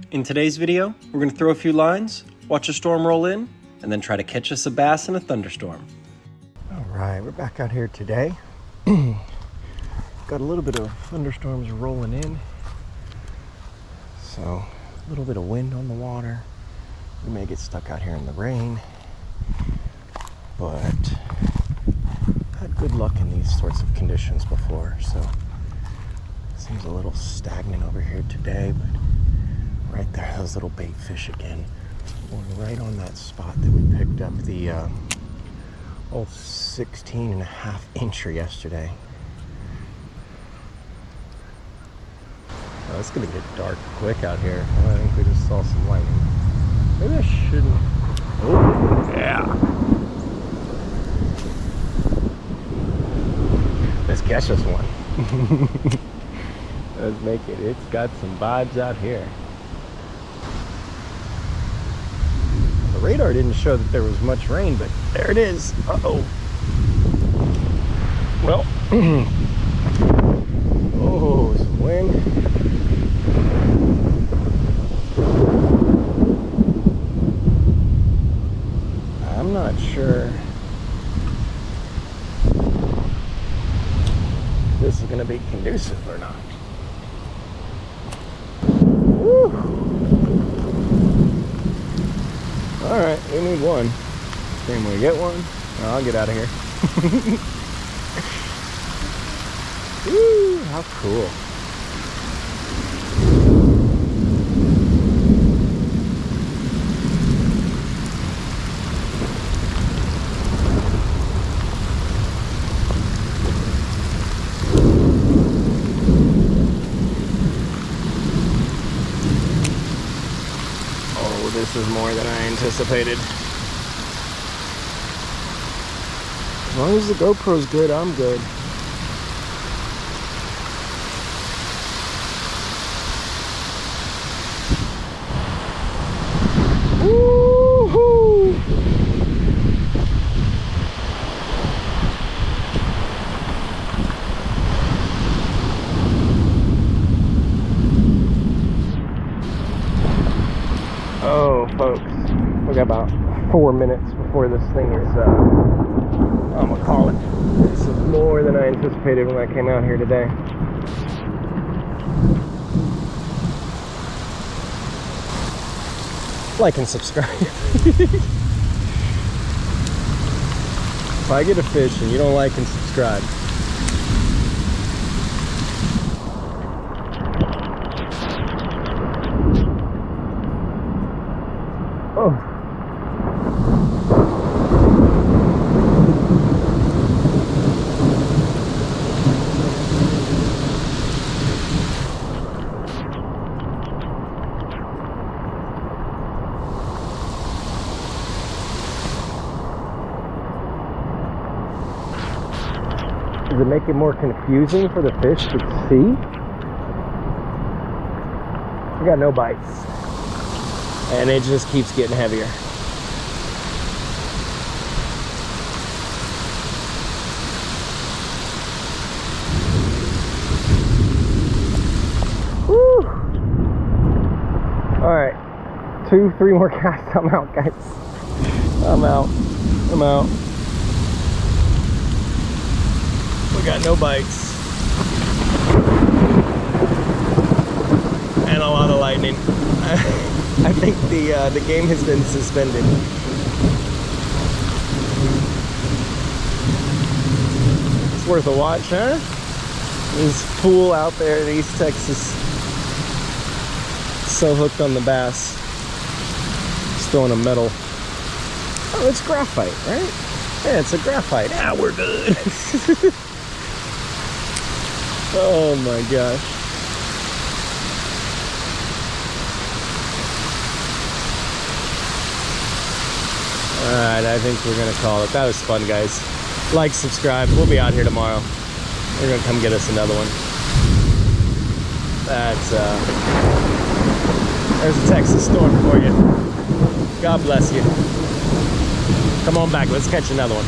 In today's video, we're going to throw a few lines, watch a storm roll in, and then try to catch us a bass in a thunderstorm. All right, we're back out here today. Got a little bit of thunderstorms rolling in. So, a little bit of wind on the water. We may get stuck out here in the rain. But I've had good luck in these sorts of conditions before, so it seems a little stagnant over here today, but right there, those little bait fish again. We're right on that spot that we picked up the old 16.5 incher yesterday. Oh, it's gonna get dark quick out here. I think we just saw some lightning. Maybe I shouldn't. Oh, yeah. Let's catch us one. Let's make it. It's got some vibes out here. The radar didn't show that there was much rain, but there it is. Uh-oh. Well, oh, some wind. I'm not sure if this is going to be conducive or not. Woo. All right, we need one. Can we get one? Oh, I'll get out of here. Woo, how cool. Oh, this is more than I anticipated. As long as the GoPro's good, I'm good. Woo-hoo! Oh, folks, we got about 4 minutes before this thing is, I'm gonna call it. This is more than I anticipated when I came out here today. Like and subscribe. If I get a fish and you don't like and subscribe, oh. Does it make it more confusing for the fish to see? We got no bites. And it just keeps getting heavier. Woo! Alright. 2-3 more casts. I'm out, guys. I'm out. We got no bites. And a lot of lightning. I think the game has been suspended. It's worth a watch, huh? This pool out there in East Texas. So hooked on the bass. Just throwing a metal. Oh, it's graphite, right? Yeah, it's a graphite. Ah, we're good. Oh my gosh. Alright, I think we're gonna call it. That was fun, guys. Like, subscribe. We'll be out here tomorrow. We're gonna come get us another one. That's there's a Texas storm for you. God bless you. Come on back, let's catch another one.